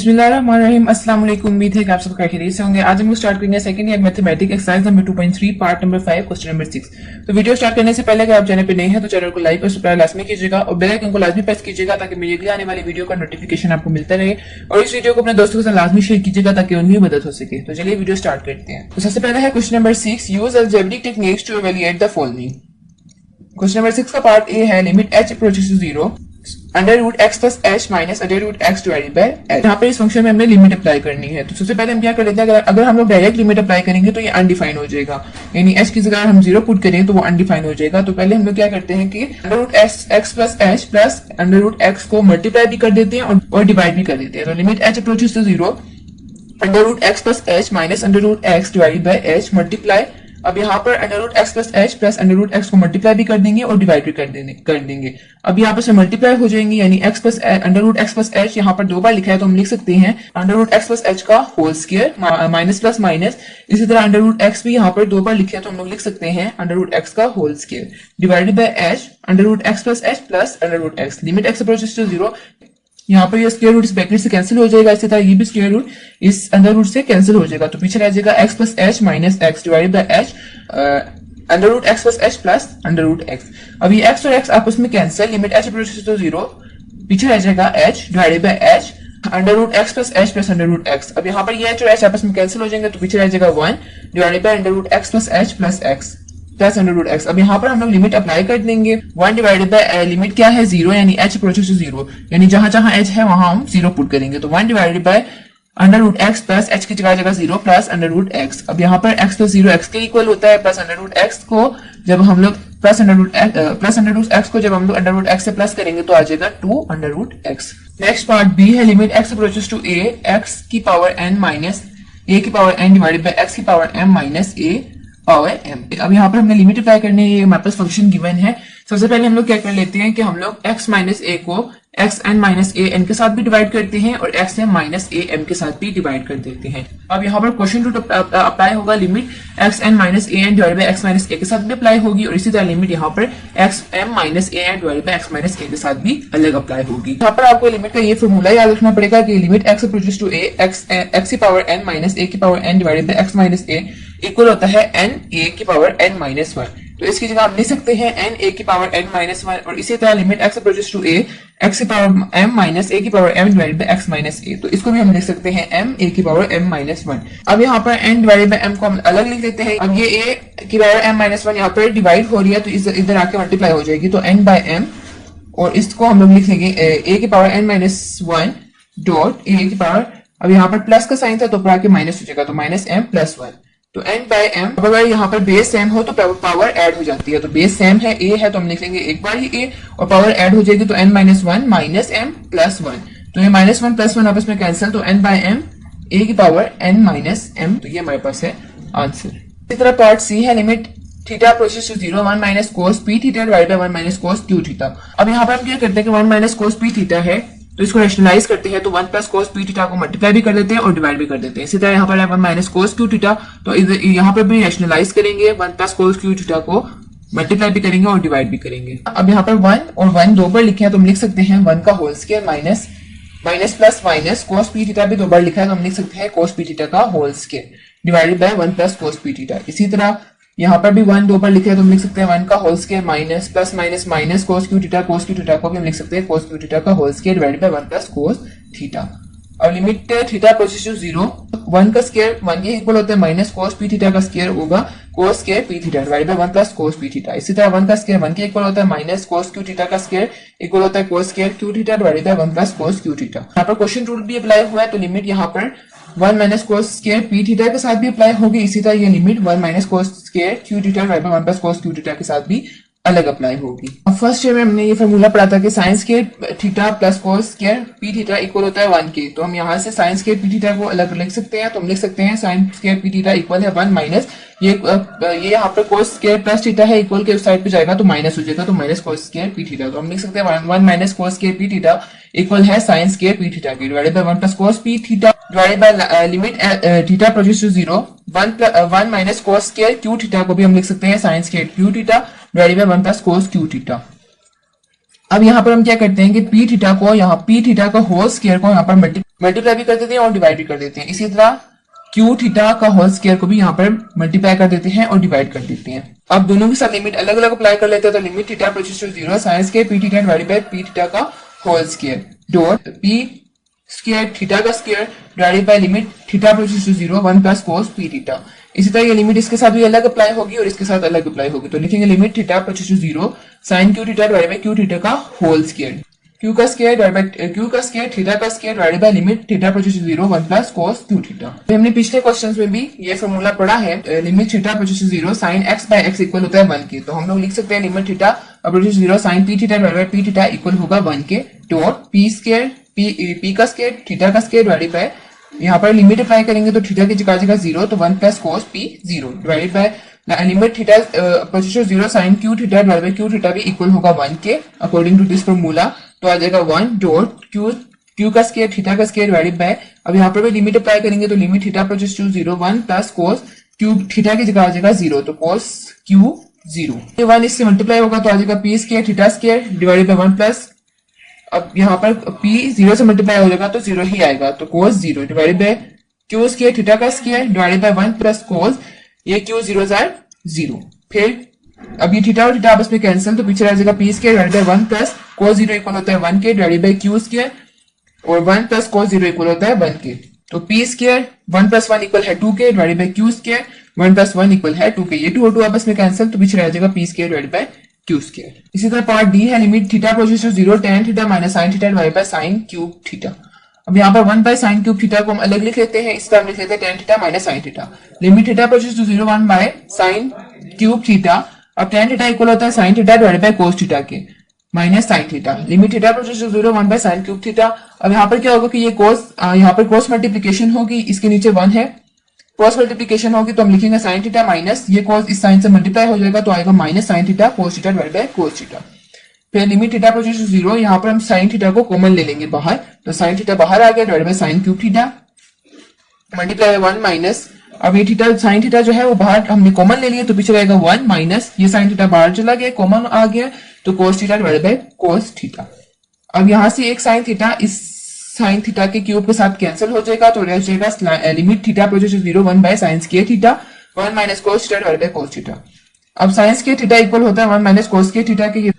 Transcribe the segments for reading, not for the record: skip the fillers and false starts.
बिस्मिल्लाहिर्रहमानिर्रहीम। अस्सलाम वालेकुम। उम्मीद है कि आप सब खैरियत से होंगे। आज हम स्टार्ट करेंगे second year mathematics exercise number 2.3 part number 5 question number 6। तो वीडियो स्टार्ट करने से पहले अगर आप चैनल पे नए हैं तो चैनल को लाइक और सब्सक्राइब लाजमी कीजिएगा और बेल आइकन को लाजमी प्रेस कीजिएगा ताकि मेरी अगली आने वाली वीडियो का नोटिफिकेशन आपको मिलता रहे। और इस वीडियो को अपने दोस्तों के साथ लाजमी शेयर कीजिएगा ताकि उनकी मदद हो सके। तो चलिए वीडियो स्टार्ट करते हैं। तो सबसे पहले है question number 6, use algebraic techniques to evaluate the following. Question number 6 का पार्ट ए है limit h approaches to 0 under root x plus h minus under root x divided by h. यहाँ पे इस फंक्शन में हमने लिमिट अप्लाई करनी है। तो सबसे पहले हम क्या कर लेते हैं, अगर हम लोग डायरेक्ट लिमिट अप्लाई करेंगे तो ये अनडिफाइन हो जाएगा, यानी एच की जगह हम 0 पुट करें तो वो अनडिफाइन हो जाएगा। तो पहले हम लोग क्या करते हैं कि under root x plus h plus under root x को मल्टीप्लाई भी कर देते हैं और डिवाइड भी कर देते हैं। तो limit h approaches to 0 under root x plus h minus under root x divided by h multiply. अब यहाँ पर under root x plus h plus under root x को मल्टीप्लाई भी कर देंगे और डिवाइड भी कर देंगे। अब यहाँ पर से मल्टीप्लाई हो जाएंगी, यानी x plus under root x plus h यहाँ पर दो बार लिखा है तो हम लिख सकते हैं under root x plus H का whole square minus plus minus. इसी तरह अंडर रूट एक्स भी यहाँ पर दो बार लिखे है तो हम लोग लिख सकते हैं अंडर रूट एक्स का whole square divided by h under root x plus h plus under root x. Limit x approaches to 0, यहाँ पर ये स्क्वायर रूट इस ब्रैकेट से कैंसिल हो जाएगा, इसी तरह ये भी स्क्वायर रूट इस अंडर रूट से कैंसिल हो जाएगा। तो पीछे रह जाएगा x plus h minus x divided by h under root x plus h plus under root x. अब ये एक्स और एक्स आपस में cancel, limit h approaches to 0, पीछे रह जाएगा h divided by h under root x plus h plus under root x. अब यहाँ पर ये एच और एच आपस में कैंसिल हो जाएंगे तो पीछे रह जाएगा 1 divided by under root x plus h plus x plus under root x. अब यहाँ पर हम लोग लिमिट अप्लाई कर देंगे। 1 डिवाइडेड बाय लिमिट क्या है 0, यानी h अप्रोचेस टू 0, यानी जहां जहां h है वहां हम 0 पुट करेंगे। तो 1 divided by under root x plus h की जगह 0 प्लस अंडर रूट एक्स। अब यहाँ पर x प्लस 0 x के इक्वल होता है, प्लस अंडर रूट एक्स को जब हम लोग प्लस अंडर रूट एक्स को जब हम लोग अंडर रूट एक्स से प्लस करेंगे तो आ जाएगा 2 under root X. Next part B है limit x approaches to a x की पावर n माइनस a की power n divided by x की power m minus a power m। अब यहाँ पर हमने लिमिट अप्लाई करनी है, ये हमारे पास फंक्शन गिवन है। सबसे पहले हम लोग क्या कर लेते हैं कि हम लोग x माइनस a को x n minus a n के साथ भी डिवाइड करते हैं और x m minus a m के साथ भी डिवाइड कर देते हैं। अब यहाँ पर क्वेश्चन रूट अप्लाई होगा, limit x n minus a n divide by x minus a के साथ भी अप्लाई होगी और इसी तरह लिमिट यहाँ पर x m minus a n divide by x minus a के साथ भी अलग अप्लाई होगी। यहाँ पर आपको लिमिट का ये फॉर्मूला याद रखना पड़ेगा कि limit x approaches to a x की पावर n माइनस a की power n divided by x minus a equal होता है n a की पावर n माइनस 1। तो इसकी जगह हम लिख सकते हैं n a की पावर n माइनस 1 और इसी तरह limit x approaches to a x की पावर m माइनस a की power m divided by x minus a, तो इसको भी हम लिख सकते हैं m a की पावर m माइनस 1। अब यहाँ पर n डिवाइडेड बाय m को हम अलग लिख लेते हैं। अब ये a की पावर m माइनस 1 यहाँ पर डिवाइड हो रही है तो इधर आके मल्टीप्लाई हो जाएगी, तो n बाय m और इसको हम लोग लिख लेंगे a की power n minus 1 dot a की पावर, अब यहाँ पर प्लस का साइन था तो ऊपर आके माइनस हो जाएगा तो माइनस m प्लस 1। तो n बाय m, अगर यहाँ पर बेस सेम हो तो पावर ऐड हो जाती है, तो बेस सेम है a है तो हम लिख लेंगे एक बार ही a और पावर ऐड हो जाएगी तो n minus 1 minus m plus 1। तो ये माइनस 1 प्लस 1 आपस में कैंसिल, तो n बाय m a की पावर n माइनस m। तो ये हमारे पास है आंसर। इसी तरह पार्ट सी है limit theta approaches to 0 1 minus cos p theta divided by 1 minus cos q theta. अब यहाँ पर हम क्या करते हैं कि 1 माइनस कोस p थीटा है तो इसको रैशनलाइज करते हैं तो 1 प्लस कोस p थीटा को मल्टीप्लाई भी कर देते हैं और डिवाइड भी कर देते हैं। इसी तरह यहाँ पर 1 माइनस कोस q थीटा, तो यहाँ पर भी रैशनलाइज करेंगे, 1 प्लस कोस q थीटा को मल्टीप्लाई भी करेंगे और डिवाइड भी करेंगे। अब यहाँ पर 1 और 1 दो बार लिखे हैं तो हम लिख सकते हैं 1 का whole square minus plus minus cos p theta भी दो बार लिखा है तो हम लिख सकते हैं कोस p थीटा का whole square divided by 1 plus cos p theta. इसी तरह यहाँ पर भी 1 दो बार लिखे हैं तो हम लिख सकते हैं 1 का whole square minus plus minus minus cos q theta को भी हम लिख सकते हैं कोस q थीटा का whole square divided by 1 plus cos theta. अब लिमिट थीटा अप्रोचेस टू 0 1 का स्क्वायर 1 के इक्वल होता है माइनस कोस p थीटा का स्क्वायर होगा cos square p theta divided by 1 plus cos p theta. इसी तरह 1 का स्क्वायर 1 के इक्वल होता है माइनस कोस q थीटा का स्क्वायर इक्वल होता है कोस square q theta divided by 1 plus cos q theta. यहाँ पर क्वेश्चन रूल भी अप्लाई हुआ है तो लिमिट यहाँ पर 1 minus cos square p theta के साथ भी अप्लाई होगी। इसी तरह ये limit 1 minus cos square q theta divided by 1 plus cos q theta के साथ भी अलग अप्लाई होगी। अब फर्स्ट ईयर में हमने ये फॉर्मूला पढ़ा था कि sine square theta plus cos square p theta equal होता है 1 के, तो हम यहाँ से साइन स्क्वायर p थीटा को अलग लिख सकते हैं। तो हम लिख सकते हैं sine square p theta equal है 1 माइनस ये यहाँ पर कोस स्क्वायर प्लस थीटा है, इक्वल के उस साइड पे जाएगा तो माइनस हो जाएगा तो minus cos square p theta. तो हम लिख सकते हैं 1 minus cos square p theta equal है साइन स्क्वायर p थीटा के divided by 1 plus cos p theta divided by limit theta approaches to 0 1 minus cos square q theta को भी हम लिख सकते हैं sine square q theta divided by 1 plus cos q theta. अब यहाँ पर हम क्या करते हैं कि p थीटा को यहाँ p थीटा का होल स्क्वायर को यहाँ पर मल्टीप्लाई मल्टीप्लाई भी कर देते हैं और डिवाइड भी कर देते हैं। इसी तरह क्यू थीटा का होल स्क्वायर को भी यहाँ पर मल्टीप्लाई कर देते हैं और डिवाइड कर देते हैं। अब दोनों के साथ लिमिट अलग अलग अप्लाई कर लेते हैं, तो limit theta approaches to 0 sine square P theta divided by P theta का whole square dot P square theta का square divided by limit theta approaches to 0 1 plus cos P theta. इसी तरह ये लिमिट इसके साथ भी अलग अप्लाई होगी और इसके साथ अलग अप्लाई होगी, तो लिखेंगे limit theta approaches to 0 sin q theta divided by q theta का होल स्क्वायर, क्यू का स्क्वायर डिवाइडेड बाय क्यू का स्क्वायर थीटा का square divided by limit theta approaches to 0 1 plus cos q theta. हमने पिछले questions में भी ये formula पढ़ा है, limit theta approaches to 0 sin x by x equal होता है 1 के, तो हम लोग लिख सकते हैं limit theta approaches to 0 sin p theta divided by p theta equal होगा 1 के डॉट p स्क्वायर p का स्क्वायर थीटा का स्क्वायर डिवाइडेड बाय, यहाँ पर लिमिट अप्लाई करेंगे तो थीटा की जगह 0 तो 1 plus cos p 0 divided by limit theta approaches to 0 sin q theta divided by q theta भी इक्वल होगा 1 के अकॉर्डिंग टू दिस फॉर्मूला, तो आ जाएगा 1 डॉट क्यू का स्क्वायर थीटा का स्क्वायर डिवाइडेड बाय, अब यहाँ पर भी लिमिट अप्लाई करेंगे तो limit theta approaches to 0 1 plus cos q theta की जगह आ जाएगा 0 तो cos क्यू 0, ये 1 इससे मल्टीप्लाई होगा तो आ जाएगा p square theta square divided by 1 plus, अब यहाँ पर p 0 से मल्टीप्लाई हो जाएगा तो 0 ही आएगा तो cos 0 divided by Q square theta का square divided by 1 plus cos, ये क्यू 0 0, फिर अब ये थीटा और थीटा आपस में कैंसिल तो पीछे रह जाएगा p square divided by 1 plus cos 0 equal होता है 1 के डिवाइडेड बाय क्यू स्क्वायर और 1 प्लस cos 0 इक्वल होता है 1 के, तो p स्क्वायर 1 प्लस 1 इक्वल है 2 के divided by Q square 1 plus 1 equal है 2 के, ये 2 और 2 आपस में कैंसिल तो पीछे रह जाएगा p square divided by Q square. इसी तरह पार्ट डी है limit theta approaches to 0 tan theta minus sin theta divided by sin cube theta. अब यहाँ पर 1 बाय sin क्यूब थीटा को हम अलग लिख लेते हैं, इस तरह हम लिख लेते हैं tan theta minus sin theta, limit theta approaches to 0 1 by sin cube theta, अब tan थीटा इक्वल होता है sin theta divided by cos theta के minus sin theta, limit theta approaches to 0 1 by sin cube theta. अब यहाँ पर क्या होगा कि ये cos यहाँ पर cos मल्टीप्लिकेशन होगी, इसके नीचे 1 है, cos मल्टीप्लिकेशन होगी तो हम लिखेंगे sin थीटा माइनस ये cos इस sin से मल्टीप्लाई हो जाएगा तो आएगा minus sin theta cos theta divided by cos theta, फिर लिमिट थीटा अप्रोचेस टू 0, यहाँ पर हम sin थीटा को कॉमन ले लेंगे बाहर, तो sin थीटा बाहर आ गया divided by sin cube theta multiply by 1 minus, अब ये थीटा sin थीटा जो है वो बाहर हमने कॉमन ले लिया तो पीछे रहेगा 1 माइनस ये sin थीटा बाहर चला गया कॉमन आ गया तो cos theta divided by cos theta. अब यहाँ से एक sin थीटा इस sin थीटा के क्यूब के साथ कैंसिल हो जाएगा तो रह जाएगा limit theta approaches to 0 1 by sin square theta 1 minus cos theta divided by cos theta. अब sin स्क्वायर थीटा इक्वल होता है 1 माइनस cos स्क्वायर थीटा के,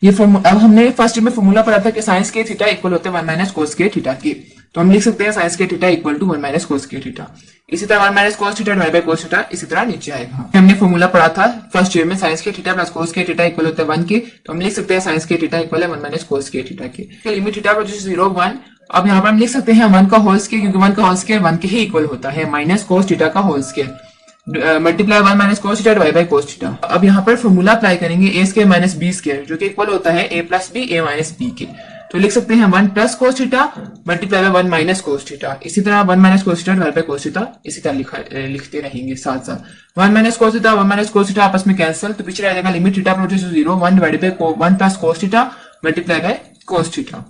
ये फॉर्मूला अब हमने फर्स्ट में फॉर्मूला पढ़ा था कि sin स्क्वायर थीटा इक्वल होता है 1 माइनस cos स्क्वायर थीटा के, तो हम लिख सकते हैं sin square theta equal to 1 minus cos square theta. इसी तरह 1 minus cos theta divided by cos theta इसी तरह नीचे आएगा। हमने फॉर्मूला पढ़ा था फर्स्ट ईयर में sin square theta plus cos square theta equal होता है 1 के, तो हम लिख सकते हैं sin स्क्वायर थीटा इक्वल है 1 माइनस cos स्क्वायर थीटा के। लिमिट थीटा अप्रोचेस टू 0 1, अब यहाँ पर हम लिख सकते हैं 1 का होल स्क्वायर क्योंकि 1 का होल स्क्वायर 1 के ही इक्वल होता है माइनस cos थीटा का whole square multiply 1 minus cos theta divide by cos theta. अब यहाँ पर फॉर्मूला अप्लाई करेंगे a square minus b square जो कि इक्वल होता है a plus b a minus b के, तो लिख सकते हैं 1 plus cos theta multiply by 1 minus cos theta, इसी तरह 1 minus cos theta divide by cos theta इसी तरह लिखते रहेंगे साथ साथ 1 minus cos theta 1 minus cos theta आपस में कैंसिल तो पीछे रह जाएगा limit theta approaches to 0 1 divided by 1 plus cos theta multiply by cos theta.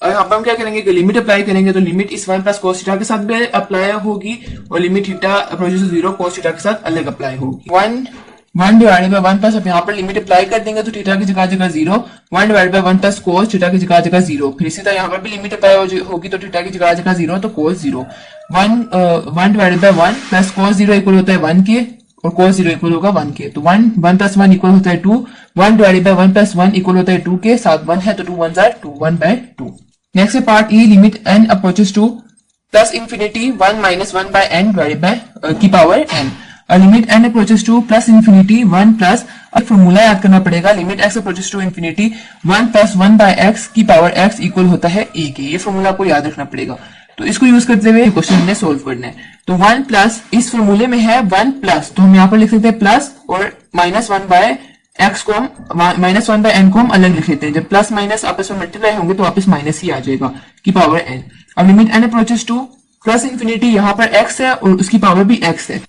और अब हम क्या करेंगे कि लिमिट अप्लाई करेंगे तो लिमिट इस 1 प्लस cos थीटा के साथ भी अप्लाई होगी और limit theta approaches to 0 cos theta के साथ अलग अप्लाई होगी। 1 डिवाइडेड बाय 1 प्लस, अब यहाँ पर लिमिट अप्लाई कर देंगे तो थीटा की जगह 0, 1 divided by 1 plus cos theta की जगह 0, फिर इसी तरह यहाँ पर भी लिमिट अप्लाई होगी तो थीटा की जगह 0 तो cos 0, 1 divided by 1 plus cos 0 equal होता है 1 के और cos 0 इक्वल होगा 1 के, तो 1 प्लस 1 इक्वल होता है 2, 1 डिवाइडेड बाय 1 प्लस 1 इक्वल होता है 2 के, साथ 1 है तो 2 1 जार 2 1 बाय 2। नेक्स्ट है part E limit n approaches to plus infinity 1 minus 1 by n divided by की power n, limit n approaches to plus infinity 1 plus, अब फॉर्मूला याद करना पड़ेगा limit x approaches to infinity 1 plus 1 by x की power x equal होता है a के, ये फॉर्मूला आपको याद रखना पड़ेगा, तो इसको यूज करते हुए क्वेश्चन हमने सोल्व करना है। तो 1 प्लस इस फॉर्मूले में है 1 प्लस, तो हम यहाँ पर लिख सकते हैं प्लस और माइनस 1 बाय x को हम माइनस 1 बाय n को हम अलग लिख लेते हैं, जब प्लस माइनस आपस में मल्टीप्लाई होंगे तो वापस माइनस ही आ जाएगा की पावर n। अब limit n approaches to plus infinity, यहाँ पर x है और उसकी पावर भी x है,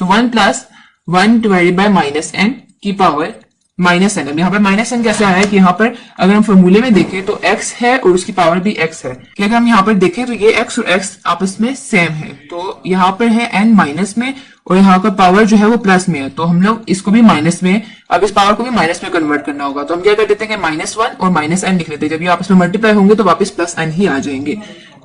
तो 1 plus 1 divided bye minus n की पावर माइनस n। अब यहाँ पर माइनस n कैसे आया है कि यहाँ पर अगर हम फॉर्मूले में देखें तो x है और उसकी पावर भी x है, कि अगर हम यहाँ पर देखें तो ये x और x आपस में सेम है, तो यहाँ पर है n माइनस में और यहाँ का पावर जो है वो प्लस में है, तो हम लोग इसको भी माइनस में, अब इस पावर को भी माइनस में कन्वर्ट करना होगा, तो हम क्या कर देते हैं माइनस 1 और माइनस n लिख लेते हैं, जब ये आपस में मल्टीप्लाई होंगे तो वापस प्लस n ही आ जाएंगे,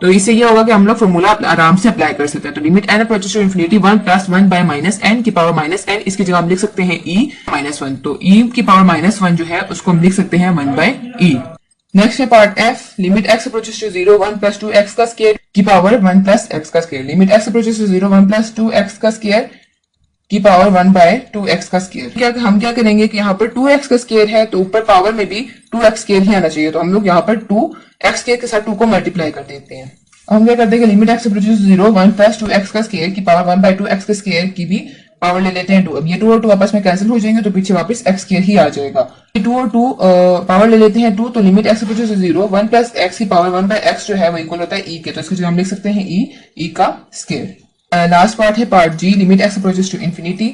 तो इससे ये होगा कि हम लोग फॉर्मूला आराम से अप्लाई कर सकते हैं। तो limit n approaches to infinity 1 plus 1 by minus n की पावर माइनस एन, इसकी जगह हम लिख सकते हैं e माइनस 1। तो e की पावर माइनस 1 जो है उसको हम लिख सकते हैं 1 बाय e। नेक्स्ट है part F, limit x approaches to 0 1 plus 2 x का स्क्वायर की पावर 1 प्लस एक्स का square. Limit x approaches to 0 1 plus 2 x का स्क्वायर की पावर 1 बाय 2x का स्क्वायर। हम क्या करेंगे कि यहाँ पर 2x का स्क्वायर है तो ऊपर पावर में भी 2x स्क्वायर ही आना चाहिए। तो हम लोग यहाँ पर 2x स्क्वायर के साथ 2 को मल्टीप्लाई कर देते हैं। हम क्या करते हैं कि limit x approaches to 0 1 plus 2x का स्क्वायर की पावर 1 बाय 2x का स्क्वायर की भी पावर ले लेते हैं 2। अब ये 2 और 2 आपस में कैंसिल हो जाएंगे तो पीछे वापस x स्क्वायर ही आ जाएगा। 2 और 2 पावर ले लेते हैं 2, तो limit x approaches to 0 1 plus x की पावर 1 बाय x जो है वो इक्वल होता है e के। तो इसकी जगह हम लिख सकते हैं e का स्क्वायर। लास्ट पार्ट है part G, limit x approaches to infinity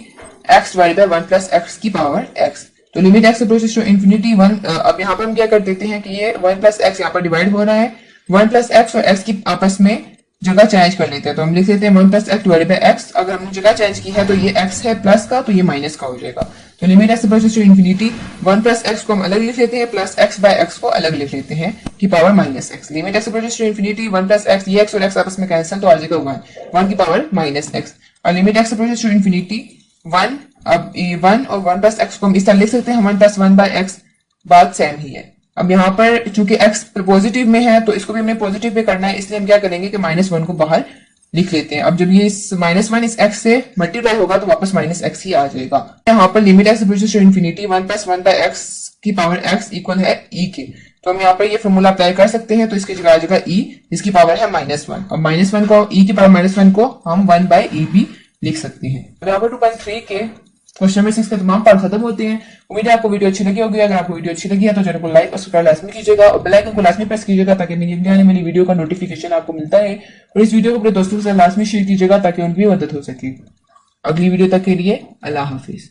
x divided by 1 plus x की पावर x। तो limit x approaches to infinity 1, अब यहाँ पर हम क्या कर देते हैं कि ये 1 प्लस x यहाँ पर डिवाइड हो रहा है, 1 प्लस x और x की आपस में जगह चेंज कर लेते हैं। तो हम लिख लेते हैं 1 plus x divided by x। अगर हमने जगह चेंज की है तो ये x है प्लस का, तो ये माइनस का हो जाएगा। तो limit x approaches to infinity 1 plus x को हम अलग लिख लेते हैं, प्लस x बाय x को अलग लिख लेते हैं की power minus x। Limit x approaches to infinity 1 plus x, ये x और x आपस में कैंसिल तो आ जाएगा 1 की पावर माइनस x। और limit x approaches to infinity 1, अब 1 और 1 प्लस x को हम इस तरह लिख सकते हैं 1 प्लस 1 बाय x, बात सेम ही है। अब यहाँ पर चूंकि x पॉजिटिव में है तो इसको भी हमें पॉजिटिव में करना है, इसलिए हम क्या करेंगे कि माइनस 1 को बाहर लिख लेते हैं। अब जब ये माइनस 1 इस x से मल्टीप्लाई होगा तो वापस माइनस x ही आ जाएगा। यहाँ पर limit x approaches to infinity 1 plus 1 by x की पावर x इक्वल है e के। तो हम यहाँ पर ये फॉर्मूला अप्लाई कर सकते हैं। तो इसकी जगह आ जाएगा e, जिसकी पावर है माइनस 1। और माइनस 1 को e की पावर माइनस 1 को हम 1 बाय e भी लिख सकते हैं। तो यहाँ पर 2.3 के क्वेश्चन नंबर 6 के तमाम पार्ट खत्म होते हैं। उम्मीद है आपको वीडियो अच्छी लगी होगी। अगर आपको वीडियो अच्छी लगी है तो चैनल को लाइक और सब्सक्राइब लाजमी कीजिएगा और बेल आइकन को लाजमी प्रेस कीजिएगा ताकि मेरी अगली आने वाली वीडियो का नोटिफिकेशन आपको मिलता है। और इस वीडियो को अपने दोस्तों के साथ लाजमी शेयर कीजिएगा ताकि उनकी भी मदद हो सके। अगली वीडियो तक के लिए अल्लाह हाफिज।